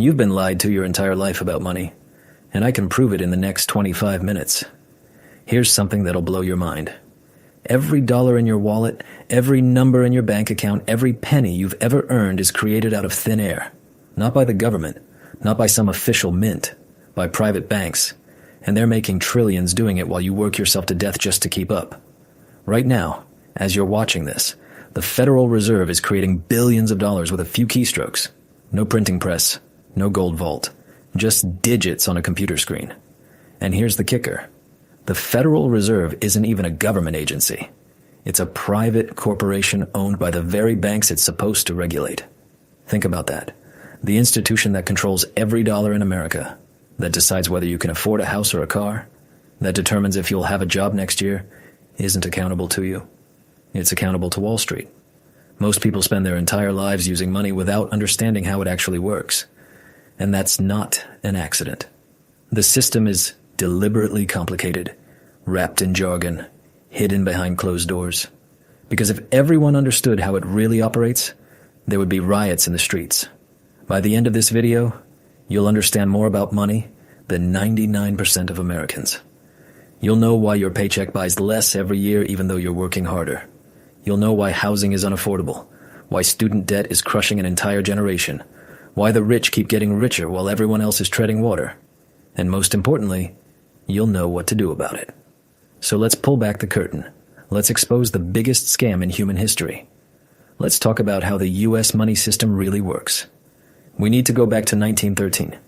You've been lied to your entire life about money, and I can prove it in the next 25 minutes. Here's something that'll blow your mind. Every dollar in your wallet, every number in your bank account, every penny you've ever earned is created out of thin air. Not by the government, not by some official mint, by private banks. And they're making trillions doing it while you work yourself to death just to keep up. Right now, as you're watching this, the Federal Reserve is creating billions of dollars with a few keystrokes. No printing press, no gold vault, just digits on a computer screen. And here's the kicker. The Federal Reserve isn't even a government agency. It's a private corporation owned by the very banks it's supposed to regulate. Think about that. The institution that controls every dollar in America, that decides whether you can afford a house or a car, that determines if you'll have a job next year, isn't accountable to you. It's accountable to Wall Street. Most people spend their entire lives using money without understanding how it actually works. And that's not an accident. The system is deliberately complicated, wrapped in jargon, hidden behind closed doors. Because if everyone understood how it really operates, there would be riots in the streets. By the end of this video, you'll understand more about money than 99% of Americans. You'll know why your paycheck buys less every year even though you're working harder. You'll know why housing is unaffordable, why student debt is crushing an entire generation, why the rich keep getting richer while everyone else is treading water. And most importantly, you'll know what to do about it. So let's pull back the curtain. Let's expose the biggest scam in human history. Let's talk about how the U.S. money system really works. We need to go back to 1913.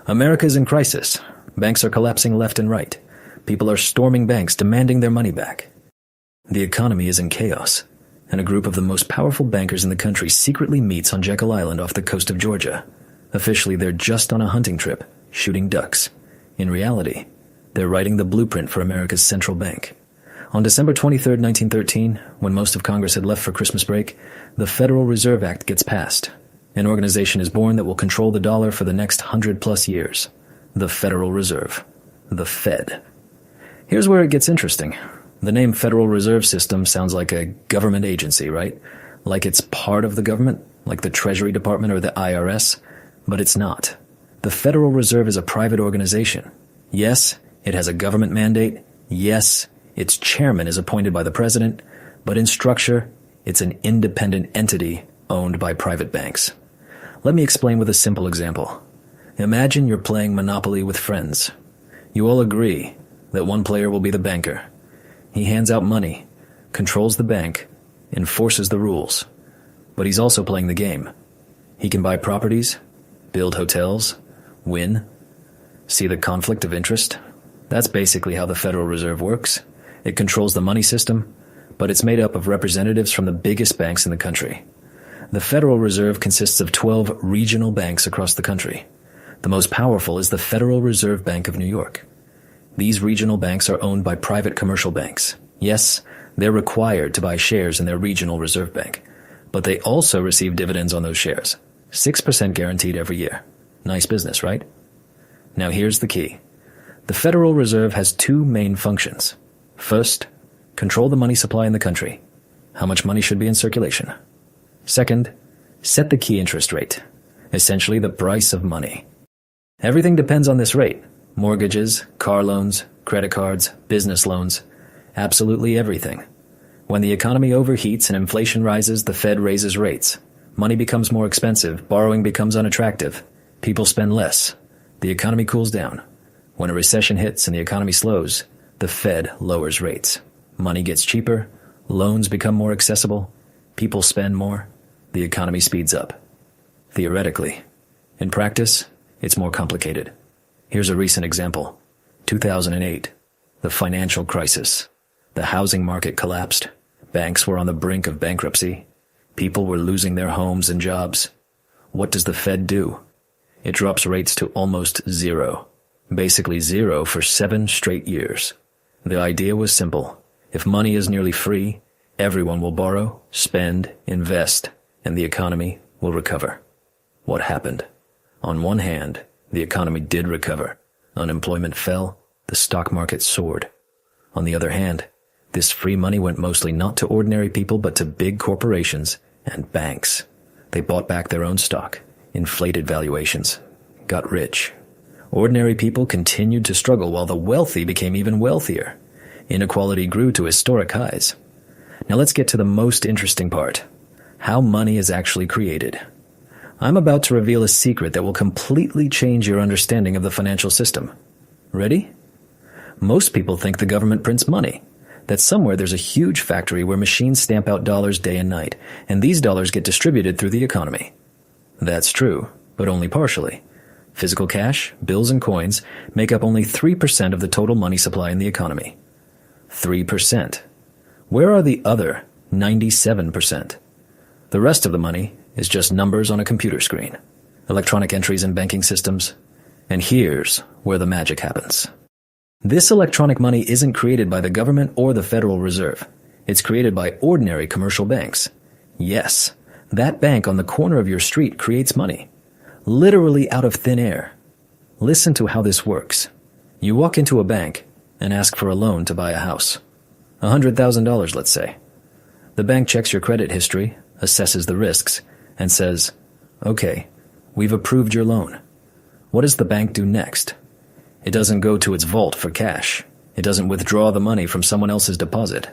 America's in crisis. Banks are collapsing left and right. People are storming banks, demanding their money back. The economy is in chaos, and a group of the most powerful bankers in the country secretly meets on Jekyll Island off the coast of Georgia. Officially, they're just on a hunting trip, shooting ducks. In reality, they're writing the blueprint for America's central bank. On December 23, 1913, when most of Congress had left for Christmas break, the Federal Reserve Act gets passed. An organization is born that will control the dollar for the next 100+ years. The Federal Reserve. The Fed. Here's where it gets interesting. The name Federal Reserve System sounds like a government agency, right? Like it's part of the government, like the Treasury Department or the IRS, but it's not. The Federal Reserve is a private organization. Yes, it has a government mandate. Yes, its chairman is appointed by the president, but in structure, it's an independent entity owned by private banks. Let me explain with a simple example. Imagine you're playing Monopoly with friends. You all agree that one player will be the banker. He hands out money, controls the bank, enforces the rules. But he's also playing the game. He can buy properties, build hotels, win. See the conflict of interest? That's basically how the Federal Reserve works. It controls the money system, but it's made up of representatives from the biggest banks in the country. The Federal Reserve consists of 12 regional banks across the country. The most powerful is the Federal Reserve Bank of New York. These regional banks are owned by private commercial banks. Yes, they're required to buy shares in their regional reserve bank, but they also receive dividends on those shares, 6% guaranteed every year. Nice business, right? Now here's the key. The Federal Reserve has two main functions. First, control the money supply in the country. How much money should be in circulation? Second, set the key interest rate, essentially the price of money. Everything depends on this rate. Mortgages, car loans, credit cards, business loans, absolutely everything. When the economy overheats and inflation rises, the Fed raises rates. Money becomes more expensive, borrowing becomes unattractive. People spend less. The economy cools down. When a recession hits and the economy slows, the Fed lowers rates. Money gets cheaper, loans become more accessible, people spend more, the economy speeds up. Theoretically. In practice, it's more complicated. Here's a recent example. 2008, the financial crisis. The housing market collapsed. Banks were on the brink of bankruptcy. People were losing their homes and jobs. What does the Fed do? It drops rates to almost zero. Basically zero for 7 straight years. The idea was simple. If money is nearly free, everyone will borrow, spend, invest, and the economy will recover. What happened? On one hand, the economy did recover. Unemployment fell. The stock market soared. On the other hand, this free money went mostly not to ordinary people but to big corporations and banks. They bought back their own stock, inflated valuations, got rich. Ordinary people continued to struggle while the wealthy became even wealthier. Inequality grew to historic highs. Now let's get to the most interesting part: how money is actually created. I'm about to reveal a secret that will completely change your understanding of the financial system. Ready? Most people think the government prints money, that somewhere there's a huge factory where machines stamp out dollars day and night, and these dollars get distributed through the economy. That's true, but only partially. Physical cash, bills, and coins make up only 3% of the total money supply in the economy. 3%. Where are the other 97%? The rest of the money is just numbers on a computer screen, electronic entries in banking systems, and here's where the magic happens. This electronic money isn't created by the government or the Federal Reserve. It's created by ordinary commercial banks. Yes, that bank on the corner of your street creates money, literally out of thin air. Listen to how this works. You walk into a bank and ask for a loan to buy a house. $100,000, let's say. The bank checks your credit history, assesses the risks, and says, "Okay, we've approved your loan." What does the bank do next? It doesn't go to its vault for cash. It doesn't withdraw the money from someone else's deposit.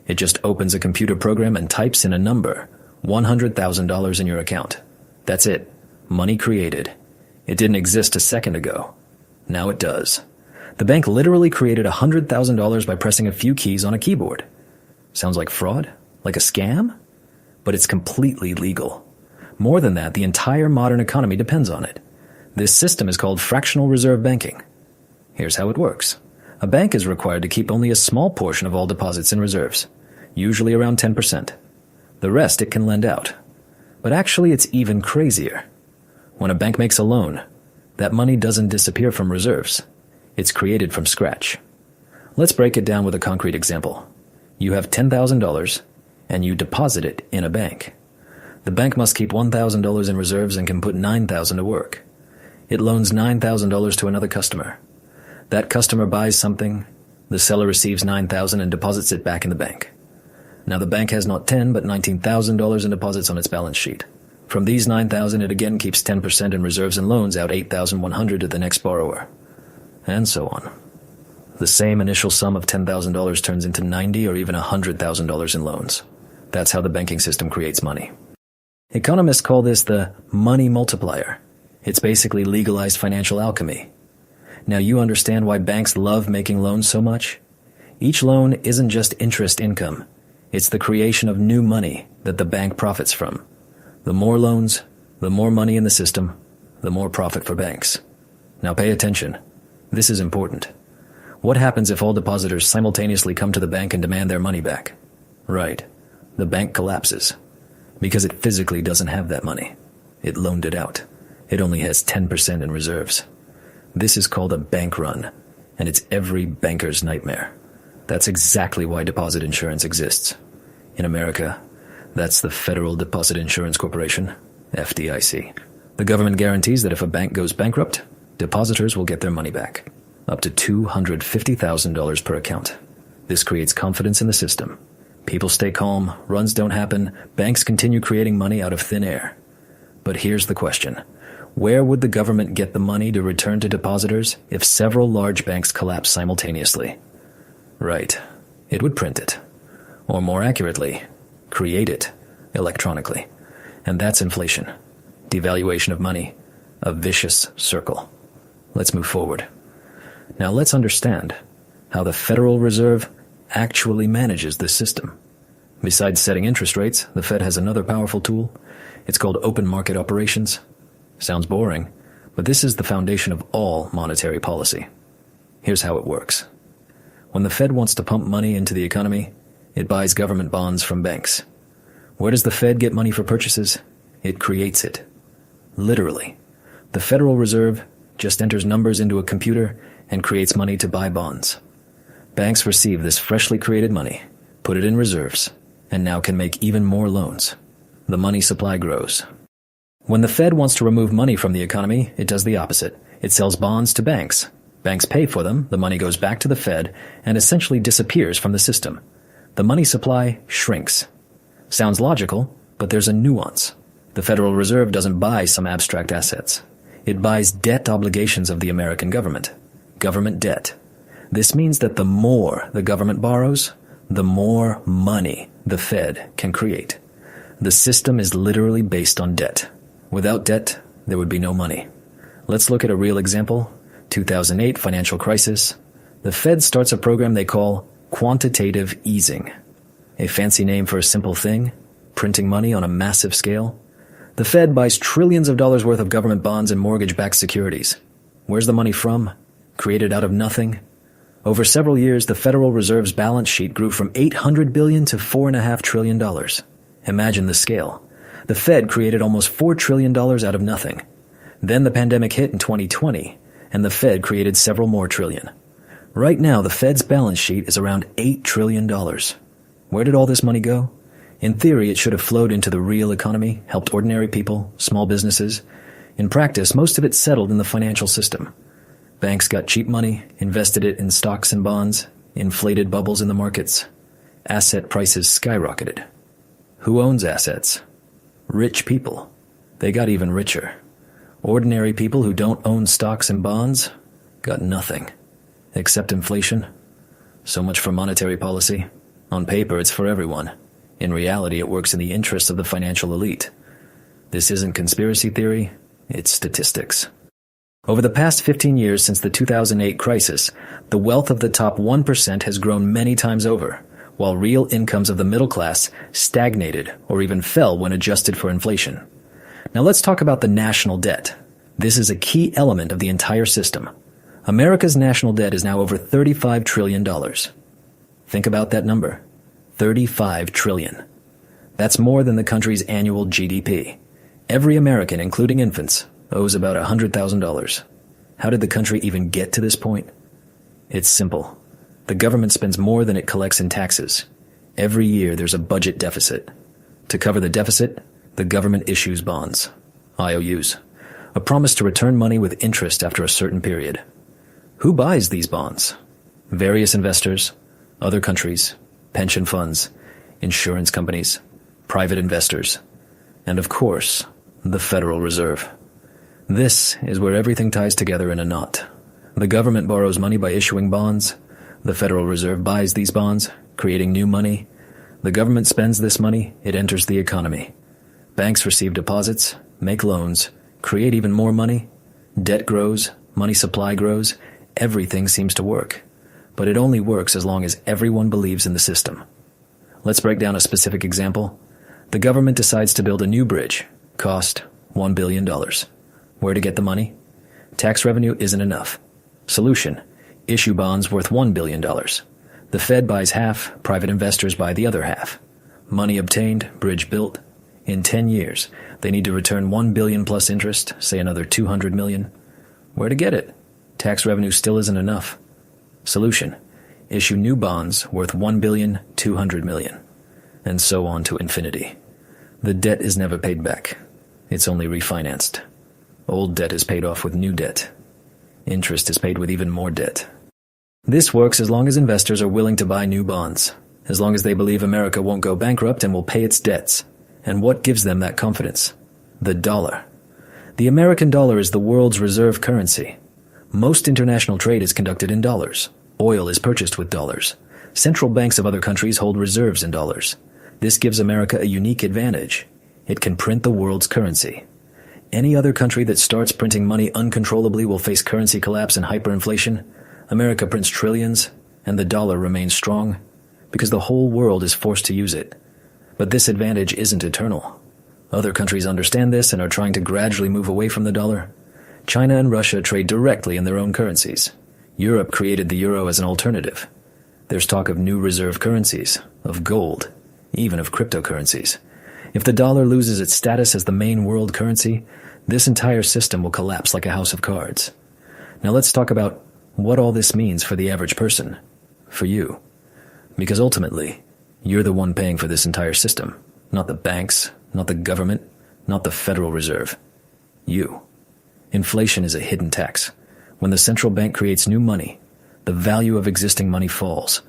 It just opens a computer program and types in a number, $100,000 in your account. That's it. Money created. It didn't exist a second ago. Now it does. The bank literally created $100,000 by pressing a few keys on a keyboard. Sounds like fraud? Like a scam? But it's completely legal. More than that, the entire modern economy depends on it. This system is called fractional reserve banking. Here's how it works. A bank is required to keep only a small portion of all deposits in reserves, usually around 10%. The rest it can lend out. But actually, it's even crazier. When a bank makes a loan, that money doesn't disappear from reserves. It's created from scratch. Let's break it down with a concrete example. You have $10,000 and you deposit it in a bank. The bank must keep $1,000 in reserves and can put $9,000 to work. It loans $9,000 to another customer. That customer buys something, the seller receives $9,000 and deposits it back in the bank. Now the bank has not $10,000 but $19,000 in deposits on its balance sheet. From these $9,000 it again keeps 10% in reserves and loans out $8,100 to the next borrower. And so on. The same initial sum of $10,000 turns into $90,000 or even $100,000 in loans. That's how the banking system creates money. Economists call this the money multiplier. It's basically legalized financial alchemy. Now you understand why banks love making loans so much? Each loan isn't just interest income. It's the creation of new money that the bank profits from. The more loans, the more money in the system, the more profit for banks. Now pay attention. This is important. What happens if all depositors simultaneously come to the bank and demand their money back? Right. The bank collapses. Because it physically doesn't have that money. It loaned it out. It only has 10% in reserves. This is called a bank run, and it's every banker's nightmare. That's exactly why deposit insurance exists. In America, that's the Federal Deposit Insurance Corporation, FDIC. The government guarantees that if a bank goes bankrupt, depositors will get their money back, up to $250,000 per account. This creates confidence in the system. People stay calm, runs don't happen, banks continue creating money out of thin air. But here's the question. Where would the government get the money to return to depositors if several large banks collapse simultaneously? Right. It would print it. Or more accurately, create it electronically. And that's inflation. Devaluation of money. A vicious circle. Let's move forward. Now let's understand how the Federal Reserve actually manages this system. Besides setting interest rates, the Fed has another powerful tool. It's called open market operations. Sounds boring, but this is the foundation of all monetary policy. Here's how it works. When the Fed wants to pump money into the economy, it buys government bonds from banks. Where does the Fed get money for purchases? It creates it. Literally. The Federal Reserve just enters numbers into a computer and creates money to buy bonds. Banks receive this freshly created money, put it in reserves, and now can make even more loans. The money supply grows. When the Fed wants to remove money from the economy, it does the opposite. It sells bonds to banks. Banks pay for them, the money goes back to the Fed, and essentially disappears from the system. The money supply shrinks. Sounds logical, but there's a nuance. The Federal Reserve doesn't buy some abstract assets. It buys debt obligations of the American government. Government debt. This means that the more the government borrows, the more money the Fed can create. The system is literally based on debt. Without debt, there would be no money. Let's look at a real example. 2008 financial crisis. The Fed starts a program they call quantitative easing. A fancy name for a simple thing, printing money on a massive scale. The Fed buys trillions of dollars worth of government bonds and mortgage-backed securities. Where's the money from? Created out of nothing? Over several years, the Federal Reserve's balance sheet grew from $800 billion to $4.5 trillion. Imagine the scale. The Fed created almost $4 trillion out of nothing. Then the pandemic hit in 2020, and the Fed created several more trillion. Right now, the Fed's balance sheet is around $8 trillion. Where did all this money go? In theory, it should have flowed into the real economy, helped ordinary people, small businesses. In practice, most of it settled in the financial system. Banks got cheap money, invested it in stocks and bonds, inflated bubbles in the markets. Asset prices skyrocketed. Who owns assets? Rich people. They got even richer. Ordinary people who don't own stocks and bonds got nothing. Except inflation. So much for monetary policy. On paper, it's for everyone. In reality, it works in the interests of the financial elite. This isn't conspiracy theory, it's statistics. Over the past 15 years since the 2008 crisis, the wealth of the top 1% has grown many times over, while real incomes of the middle class stagnated or even fell when adjusted for inflation. Now let's talk about the national debt. This is a key element of the entire system. America's national debt is now over $35 trillion. Think about that number. 35 trillion. That's more than the country's annual GDP. Every American, including infants, owes about $100,000. How did the country even get to this point? It's simple. The government spends more than it collects in taxes. Every year there's a budget deficit. To cover the deficit, the government issues bonds, IOUs, a promise to return money with interest after a certain period. Who buys these bonds? Various investors, other countries, pension funds, insurance companies, private investors, and of course, the Federal Reserve. This is where everything ties together in a knot. The government borrows money by issuing bonds. The Federal Reserve buys these bonds, creating new money. The government spends this money, it enters the economy. Banks receive deposits, make loans, create even more money. Debt grows, money supply grows, everything seems to work. But it only works as long as everyone believes in the system. Let's break down a specific example. The government decides to build a new bridge. Cost $1 billion. Where to get the money? Tax revenue isn't enough. Solution: issue bonds worth $1 billion. The Fed buys half, private investors buy the other half. Money obtained, bridge built. In 10 years, they need to return $1 billion plus interest, say another $200 million. Where to get it? Tax revenue still isn't enough. Solution: issue new bonds worth $1 billion, $200 million. And so on to infinity. The debt is never paid back. It's only refinanced. Old debt is paid off with new debt. Interest is paid with even more debt. This works as long as investors are willing to buy new bonds, as long as they believe America won't go bankrupt and will pay its debts. And what gives them that confidence? The dollar. The American dollar is the world's reserve currency. Most international trade is conducted in dollars. Oil is purchased with dollars. Central banks of other countries hold reserves in dollars. This gives America a unique advantage. It can print the world's currency. Any other country that starts printing money uncontrollably will face currency collapse and hyperinflation. America prints trillions, and the dollar remains strong, because the whole world is forced to use it. But this advantage isn't eternal. Other countries understand this and are trying to gradually move away from the dollar. China and Russia trade directly in their own currencies. Europe created the euro as an alternative. There's talk of new reserve currencies, of gold, even of cryptocurrencies. If the dollar loses its status as the main world currency, this entire system will collapse like a house of cards. Now let's talk about what all this means for the average person, for you. Because ultimately, you're the one paying for this entire system, not the banks, not the government, not the Federal Reserve. You. Inflation is a hidden tax. When the central bank creates new money, the value of existing money falls.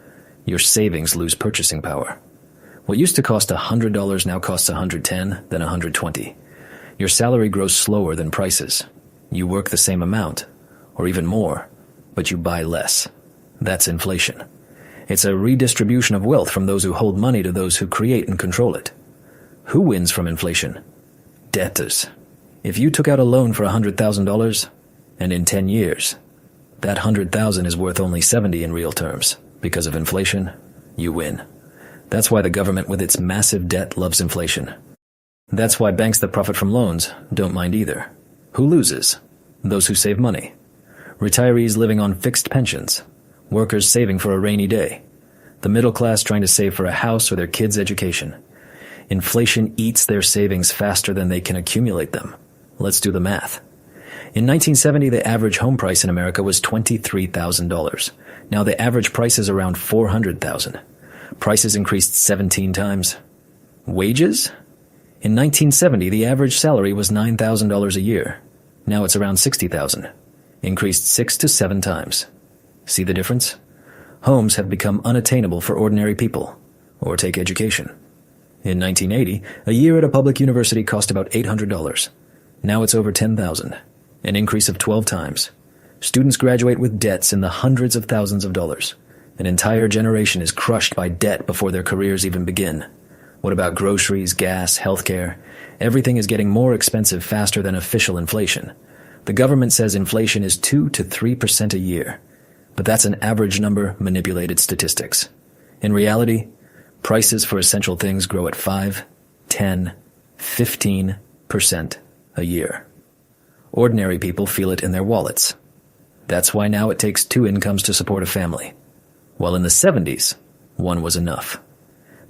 Your savings lose purchasing power. What used to cost $100 now costs $110, then $120. Your salary grows slower than prices. You work the same amount, or even more, but you buy less. That's inflation. It's a redistribution of wealth from those who hold money to those who create and control it. Who wins from inflation? Debtors. If you took out a loan for $100,000, and in 10 years, that $100,000 is worth only $70 in real terms, because of inflation, you win. That's why the government with its massive debt loves inflation. That's why banks that profit from loans don't mind either. Who loses? Those who save money. Retirees living on fixed pensions. Workers saving for a rainy day. The middle class trying to save for a house or their kids' education. Inflation eats their savings faster than they can accumulate them. Let's do the math. In 1970, the average home price in America was $23,000. Now the average price is around $400,000. Prices increased 17 times. Wages? In 1970, the average salary was $9,000 a year. Now it's around $60,000. Increased 6 to 7 times. See the difference? Homes have become unattainable for ordinary people. Or take education. In 1980, a year at a public university cost about $800. Now it's over $10,000, an increase of 12 times. Students graduate with debts in the hundreds of thousands of dollars. An entire generation is crushed by debt before their careers even begin. What about groceries, gas, healthcare? Everything is getting more expensive faster than official inflation. The government says inflation is 2 to 3% a year. But that's an average number, manipulated statistics. In reality, prices for essential things grow at 5, 10, 15% a year. Ordinary people feel it in their wallets. That's why now it takes 2 incomes to support a family. While in the 70s, 1 was enough.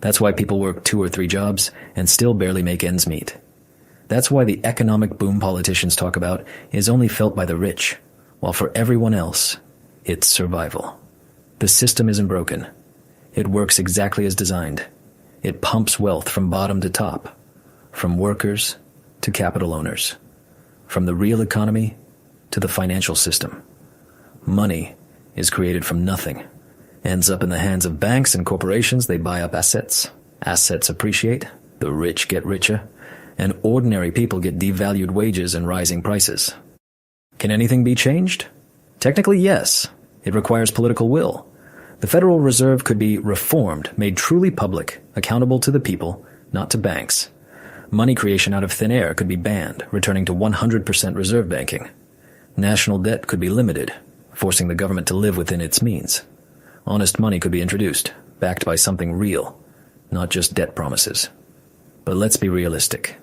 That's why people work 2 or 3 jobs and still barely make ends meet. That's why the economic boom politicians talk about is only felt by the rich, while for everyone else, it's survival. The system isn't broken. It works exactly as designed. It pumps wealth from bottom to top, from workers to capital owners, from the real economy to the financial system. Money is created from nothing, ends up in the hands of banks and corporations. They buy up assets. Assets appreciate, the rich get richer, and ordinary people get devalued wages and rising prices. Can anything be changed? Technically, yes. It requires political will. The Federal Reserve could be reformed, made truly public, accountable to the people, not to banks. Money creation out of thin air could be banned, returning to 100% reserve banking. National debt could be limited, forcing the government to live within its means. Honest money could be introduced, backed by something real, not just debt promises. But let's be realistic.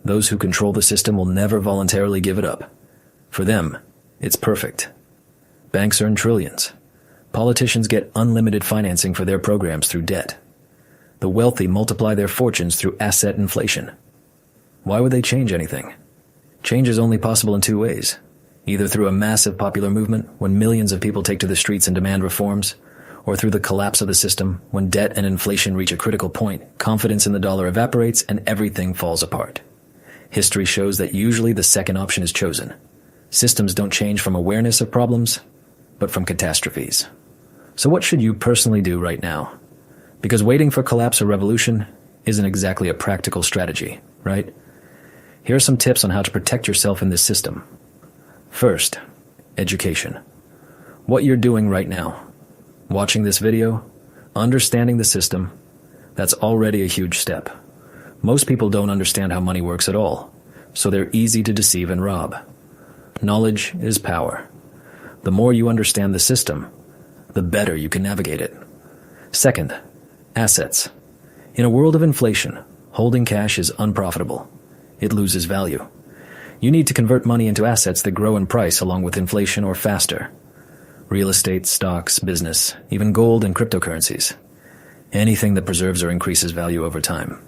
Those who control the system will never voluntarily give it up. For them, it's perfect. Banks earn trillions. Politicians get unlimited financing for their programs through debt. The wealthy multiply their fortunes through asset inflation. Why would they change anything? Change is only possible in 2 ways. Either through a massive popular movement, when millions of people take to the streets and demand reforms, or through the collapse of the system, when debt and inflation reach a critical point, confidence in the dollar evaporates, and everything falls apart. History shows that usually the second option is chosen. Systems don't change from awareness of problems, but from catastrophes. So what should you personally do right now? Because waiting for collapse or revolution isn't exactly a practical strategy, right? Here are some tips on how to protect yourself in this system. First, education. What you're doing right now. Watching this video, understanding the system, that's already a huge step. Most people don't understand how money works at all, so they're easy to deceive and rob. Knowledge is power. The more you understand the system, the better you can navigate it. Second, assets. In a world of inflation, holding cash is unprofitable. It loses value. You need to convert money into assets that grow in price along with inflation or faster. Real estate, stocks, business, even gold and cryptocurrencies. Anything that preserves or increases value over time.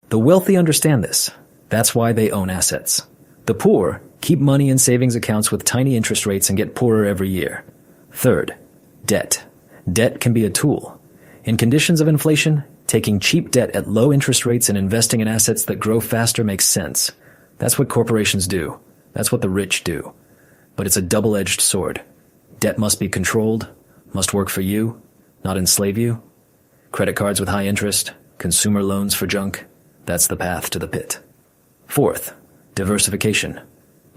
The wealthy understand this. That's why they own assets. The poor keep money in savings accounts with tiny interest rates and get poorer every year. Third, debt. Debt can be a tool. In conditions of inflation, taking cheap debt at low interest rates and investing in assets that grow faster makes sense. That's what corporations do. That's what the rich do. But it's a double-edged sword. Debt must be controlled, must work for you, not enslave you. Credit cards with high interest, consumer loans for junk, that's the path to the pit. Fourth, Diversification.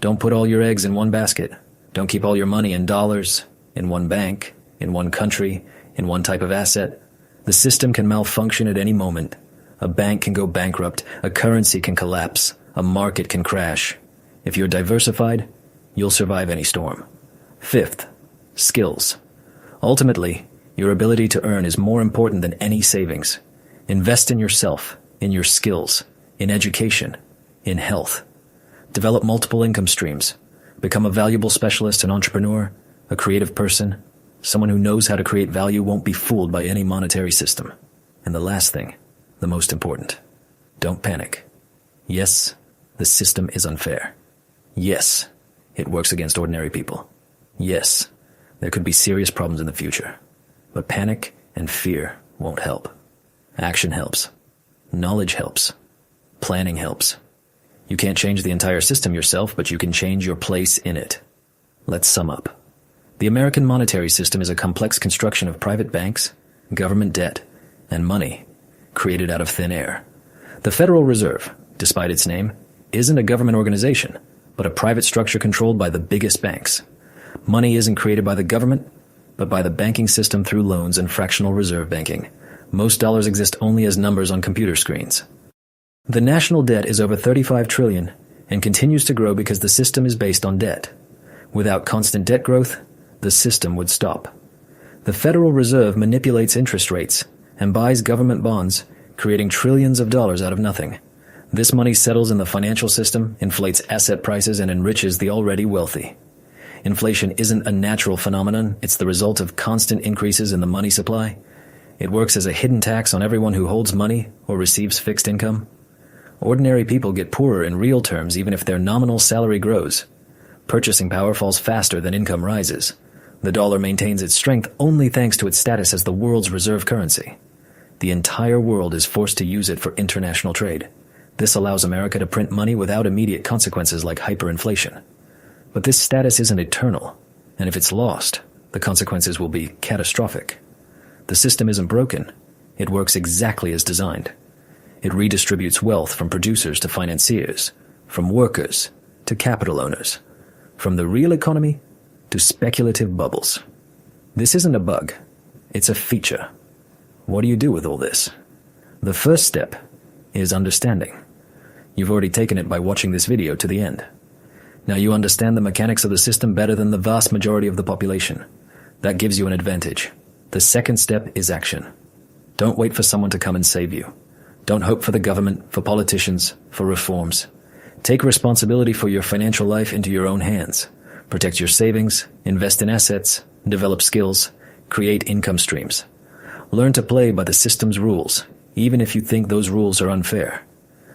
Don't put all your eggs in one basket. Don't keep all your money in dollars, in one bank, in one country, in one type of asset. The system can malfunction at any moment. A bank can go bankrupt, a currency can collapse, a market can crash. If you're diversified, you'll survive any storm. Fifth, skills. Ultimately, your ability to earn is more important than any savings. Invest in yourself, in your skills, in education, in health. Develop multiple income streams. Become a valuable specialist, an entrepreneur, a creative person. Someone who knows how to create value won't be fooled by any monetary system. And the last thing, the most important, don't panic. Yes, the system is unfair. Yes, it works against ordinary people. Yes, there could be serious problems in the future. But panic and fear won't help. Action helps. Knowledge helps. Planning helps. You can't change the entire system yourself, but you can change your place in it. Let's sum up. The American monetary system is a complex construction of private banks, government debt, and money, created out of thin air. The Federal Reserve, despite its name, isn't a government organization, but a private structure controlled by the biggest banks. Money isn't created by the government, but by the banking system through loans and fractional reserve banking. Most dollars exist only as numbers on computer screens. The national debt is over $35 trillion and continues to grow because the system is based on debt. Without constant debt growth, the system would stop. The Federal Reserve manipulates interest rates and buys government bonds, creating trillions of dollars out of nothing. This money settles in the financial system, inflates asset prices, and enriches the already wealthy. Inflation isn't a natural phenomenon, it's the result of constant increases in the money supply. It works as a hidden tax on everyone who holds money or receives fixed income. Ordinary people get poorer in real terms even if their nominal salary grows. Purchasing power falls faster than income rises. The dollar maintains its strength only thanks to its status as the world's reserve currency. The entire world is forced to use it for international trade. This allows America to print money without immediate consequences like hyperinflation. But this status isn't eternal, and if it's lost, the consequences will be catastrophic. The system isn't broken. It works exactly as designed. It redistributes wealth from producers to financiers, from workers to capital owners, from the real economy to speculative bubbles. This isn't a bug. It's a feature. What do you do with all this? The first step is understanding. You've already taken it by watching this video to the end. Now you understand the mechanics of the system better than the vast majority of the population. That gives you an advantage. The second step is action. Don't wait for someone to come and save you. Don't hope for the government, for politicians, for reforms. Take responsibility for your financial life into your own hands. Protect your savings, invest in assets, develop skills, create income streams. Learn to play by the system's rules, even if you think those rules are unfair.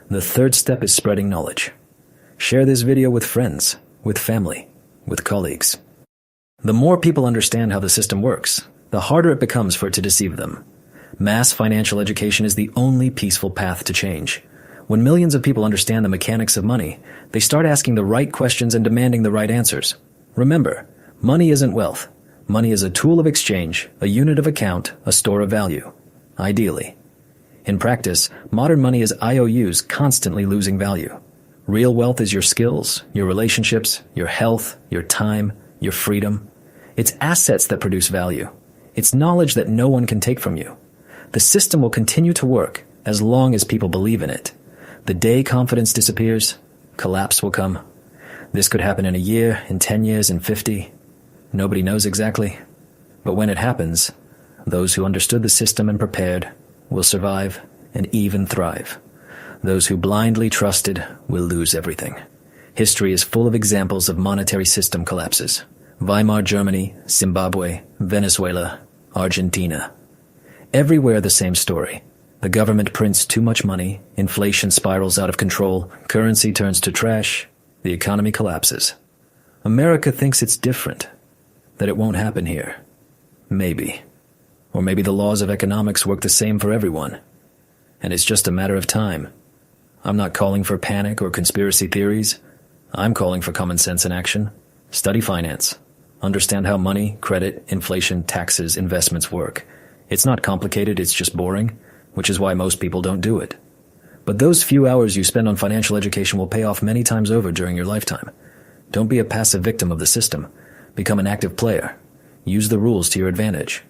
The third step is spreading knowledge. Share this video with friends, with family, with colleagues. The more people understand how the system works, the harder it becomes for it to deceive them. Mass financial education is the only peaceful path to change. When millions of people understand the mechanics of money, they start asking the right questions and demanding the right answers. Remember, money isn't wealth. Money is a tool of exchange, a unit of account, a store of value. Ideally. In practice, modern money is IOUs constantly losing value. Real wealth is your skills, your relationships, your health, your time, your freedom. It's assets that produce value. It's knowledge that no one can take from you. The system will continue to work as long as people believe in it. The day confidence disappears, collapse will come. This could happen in a year, in 10 years, in 50. Nobody knows exactly. But when it happens, those who understood the system and prepared will survive and even thrive. Those who blindly trusted will lose everything. History is full of examples of monetary system collapses. Weimar Germany, Zimbabwe, Venezuela, Argentina. Everywhere the same story. The government prints too much money, inflation spirals out of control, currency turns to trash, the economy collapses. America thinks it's different, that it won't happen here. Maybe. Or maybe the laws of economics work the same for everyone, and it's just a matter of time. I'm not calling for panic or conspiracy theories. I'm calling for common sense in action. Study finance. Understand how money, credit, inflation, taxes, investments work. It's not complicated, it's just boring, which is why most people don't do it. But those few hours you spend on financial education will pay off many times over during your lifetime. Don't be a passive victim of the system. Become an active player. Use the rules to your advantage.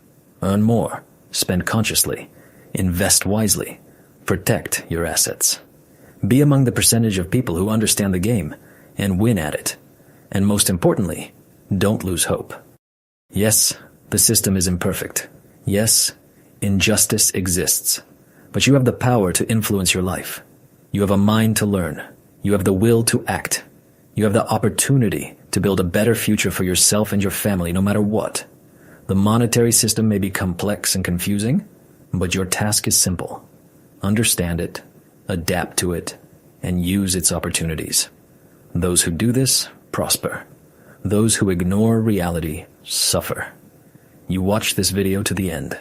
Earn more. Spend consciously. Invest wisely. Protect your assets. Be among the percentage of people who understand the game and win at it. And most importantly, don't lose hope. Yes, the system is imperfect. Yes, injustice exists. But you have the power to influence your life. You have a mind to learn. You have the will to act. You have the opportunity to build a better future for yourself and your family, no matter what. The monetary system may be complex and confusing, but your task is simple. Understand it, adapt to it, and use its opportunities. Those who do this prosper. Those who ignore reality suffer. You watch this video to the end.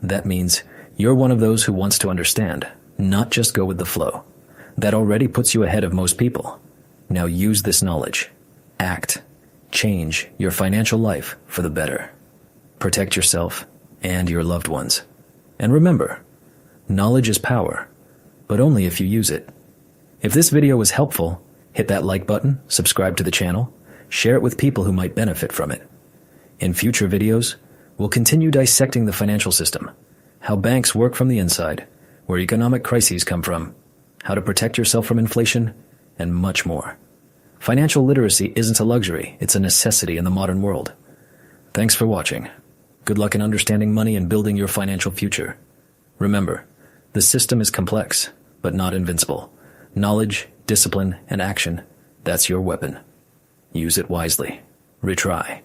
That means you're one of those who wants to understand, not just go with the flow. That already puts you ahead of most people. Now use this knowledge. Act. Change your financial life for the better. Protect yourself and your loved ones. And remember, knowledge is power, but only if you use it. If this video was helpful, hit that like button, subscribe to the channel, share it with people who might benefit from it. In future videos, we'll continue dissecting the financial system, how banks work from the inside, where economic crises come from, how to protect yourself from inflation, and much more. Financial literacy isn't a luxury, it's a necessity in the modern world. Thanks for watching. Good luck in understanding money and building your financial future. Remember, the system is complex, but not invincible. Knowledge, discipline, and action, that's your weapon. Use it wisely. Retry.